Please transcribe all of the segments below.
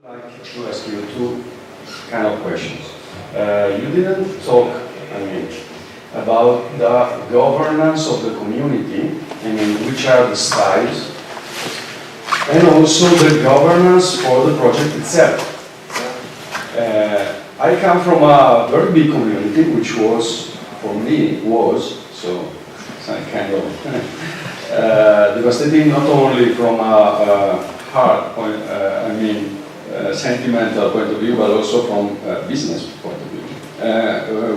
I'd like to ask you two kind of questions. You didn't talk, about the governance of the community, which are the styles, and also the governance for the project itself. I come from a very big community, which was, for me, so some kind of devastating, not only from a hard point, sentimental point of view, but also from a business point of view.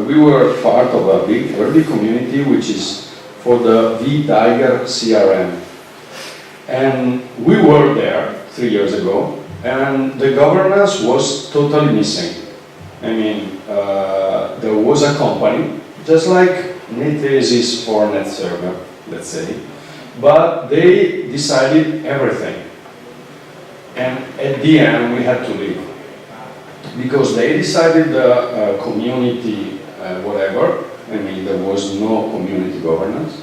We were part of a very big community, which is for the V-Tiger CRM. And we were there 3 years ago, and the governance was totally missing. There was a company, just like NethServer for NethServer, let's say, but they decided everything. And at the end, we had to leave. Because they decided the community, whatever, there was no community governance,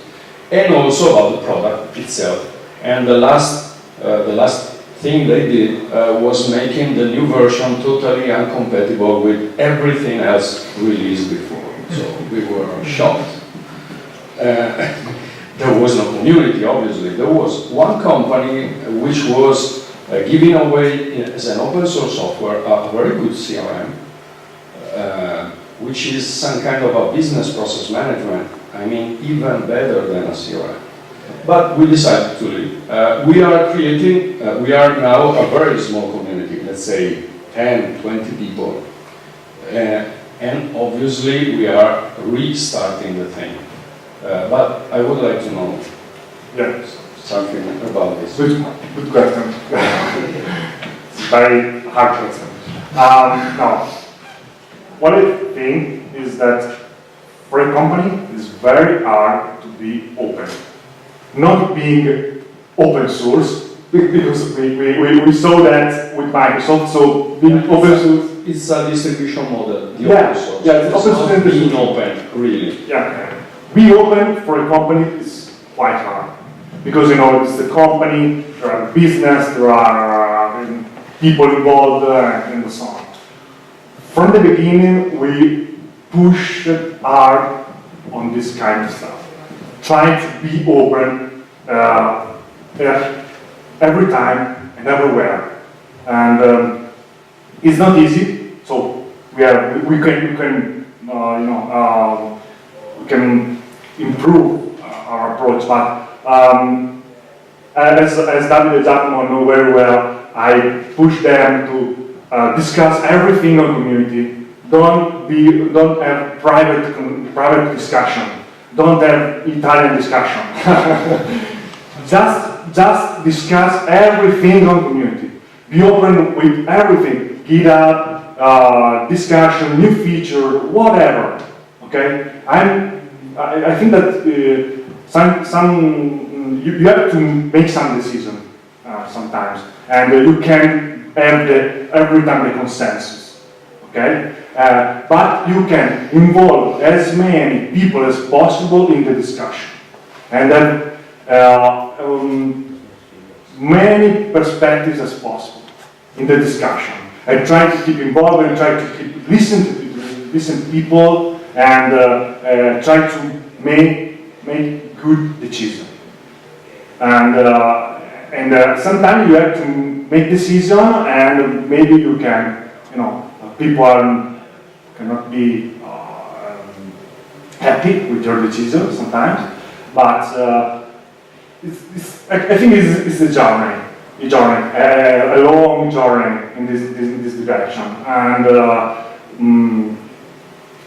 and also about the product itself. And the last thing they did was making the new version totally incompatible with everything else released before. So we were shocked. There was no community, obviously. There was one company which was giving away as an open source software a very good CRM, which is some kind of a business process management. Even better than a CRM. But we decided to leave. We are now a very small community, let's say 10, 20 people. And obviously we are restarting the thing. But I would like to know something about this. Good question. It's a very hard question. Now, what I think is that for a company, it's very hard to be open. Not being open source, because we saw that with Microsoft, so being open source. It's a distribution model, open source. It's open source not being open, really. Yeah. Being open for a company is quite hard. Because it's the company, there are business, there are people involved, and so on. From the beginning, we pushed hard on this kind of stuff, trying to be open every time and everywhere. And it's not easy. So we can improve our approach, but. As David and Giacomo know very well, I push them to discuss everything on community. Don't have private discussion. Don't have Italian discussion. just discuss everything on community. Be open with everything. GitHub, discussion, new feature, whatever. Okay? I think that. You have to make some decision sometimes, and you can have every time the consensus, okay? But you can involve as many people as possible in the discussion, and then many perspectives as possible in the discussion. And try to keep involved and try to keep listen to people and try to make good decision. And sometimes you have to make decision, and maybe you can, people cannot be happy with your decision sometimes. But I think it's a journey, a long journey in this direction. And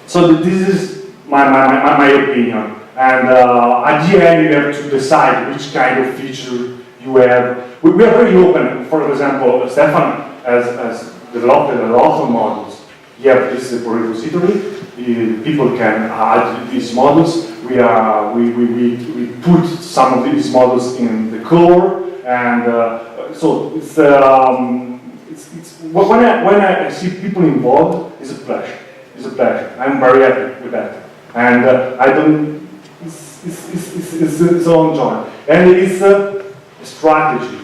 so this is my opinion. And at the end, you have to decide which kind of feature you have. We are very open. For example, Stefan has developed a lot of models. He has this repository. People can add these models. We put some of these models in the core, and so it's when I see people involved, it's a pleasure. It's a pleasure. I'm very happy with that, and I don't. It's its own joy, and it's a strategy.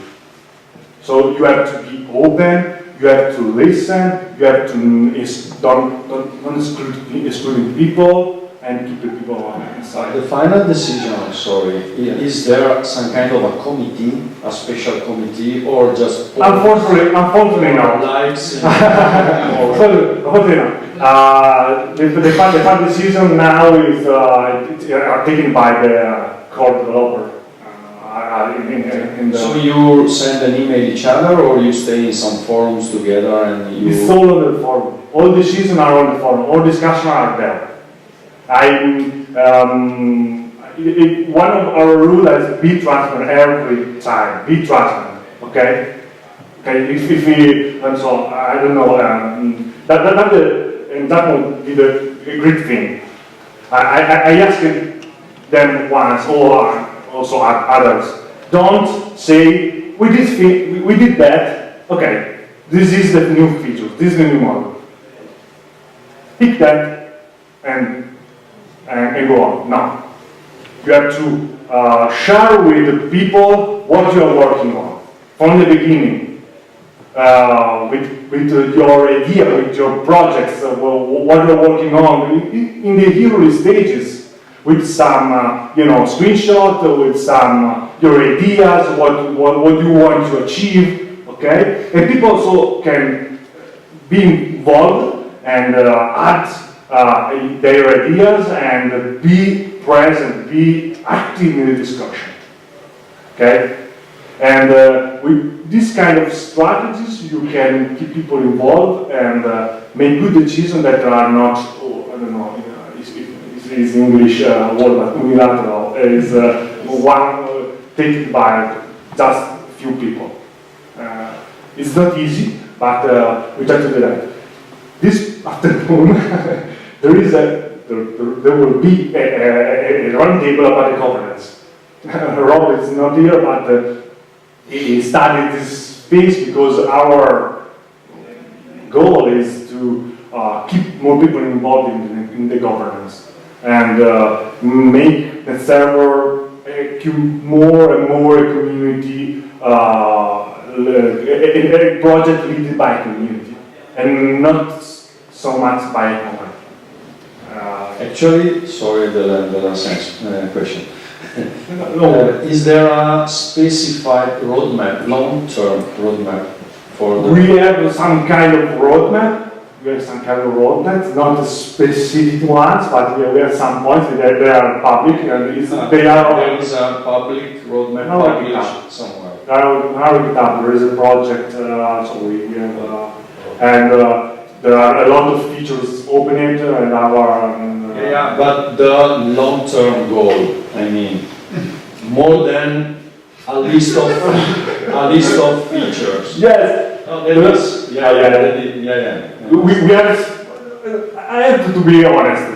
So you have to be open, you have to listen, you have to don't exclude people and keep the people inside. The final decision, sorry, is there some kind of a committee, a special committee, or just... Unfortunately not. Likes Unfortunately not. The final decision now is taken by the core developer. So you send an email each other, or you stay in some forums together and you... It's all on the forum. All decisions are on the forum. All discussions are there. One of our rules is be transparent every time. Be transparent, okay? Okay. If we, so I don't know. That would be the great thing. I asked them once, or also others. Don't say we did that. Okay, this is the new feature. This is the new model. Pick that and go on. No, you have to share with the people what you are working on from the beginning, with your idea, with your projects, what you are working on in the early stages. With some, screenshot, with some your ideas, what you want to achieve, okay? And people also can be involved and add their ideas and be present, be active in the discussion, okay? And with this kind of strategies, you can keep people involved and make good decisions that are not, I don't know. Is English word, but unilateral is one taken by just few people. It's not easy, but we try to do that. This afternoon, there will be a round table about the governance. Rob is not here, but he started this phase because our goal is to keep more people involved in the governance. And make NethServer more and more a community, a project led by a community, and not so much by a company. Actually, sorry, the last question. Is there a specified roadmap, long-term roadmap for the... We have some kind of roadmap. We have some kind of roadmap, not specific ones, but we have some points that they are public, and there is a public roadmap published somewhere. There is a project, so we have, and there are a lot of features opened, and our... but the long-term goal, I mean, more than a list of features. Yes. We have. I have to be honest.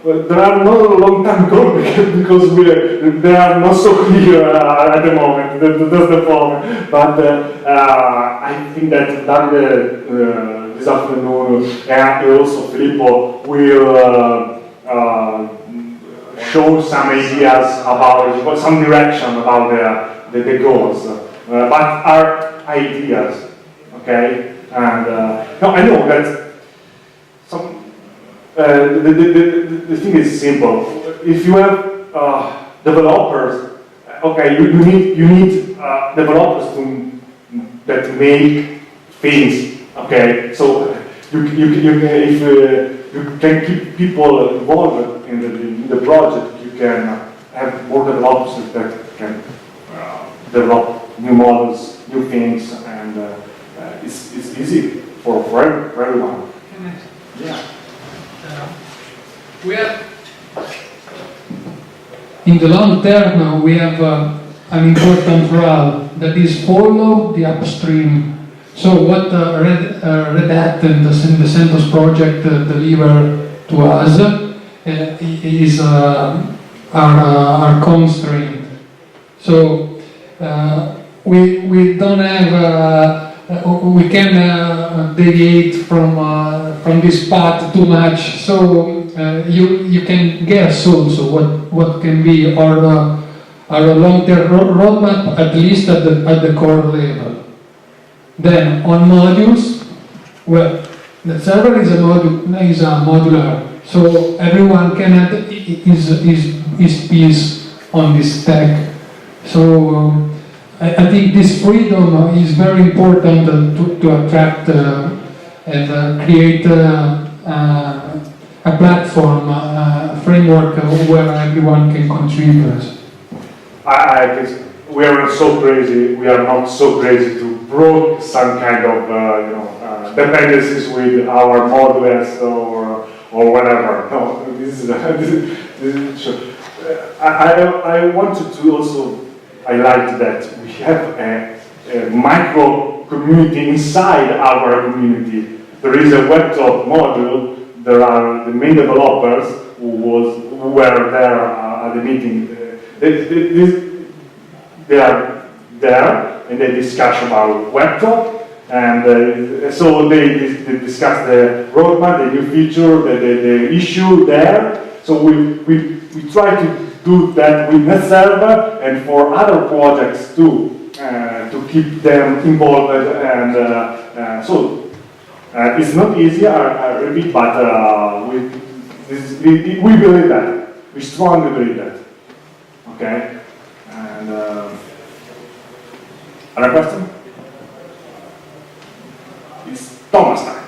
There are no long-term goals because they are not so clear at the moment. That's the problem. But I think that this afternoon, and also Filippo will show some ideas about some direction about the goals. But are ideas. Okay, and no, I know that some the thing is simple. If you have developers, okay, you need developers that make things. Okay, so if you can keep people involved in the project, you can have more developers that can develop new models, new things, and it's easy for everyone. Yeah. We have, in the long term, we have an important role that is follow the upstream. So what Red Hat and the CentOS project deliver to us is our constraint. So we don't have we can deviate from this path too much. So you can guess also what can be our long-term roadmap, at least at the core level. Then on modules, well, the server is a modular, so everyone can add his piece on this stack. So I think this freedom is very important to attract and create a platform, a framework where everyone can contribute. I guess we are so crazy. We are not so crazy to broke some kind of dependencies with our modules or whatever. No, this is sure. I wanted to also highlight that we have a micro community inside our community. There is a webtop module. There are the main developers who were there at the meeting. They are there and they discuss about webtop, and so they discuss the roadmap, the new feature, the issue there. So we try to do that with NethServer and for other projects too, to keep them involved, and so it's not easy, I repeat, but we believe that. We strongly believe that. Okay? And other question? It's Thomas time.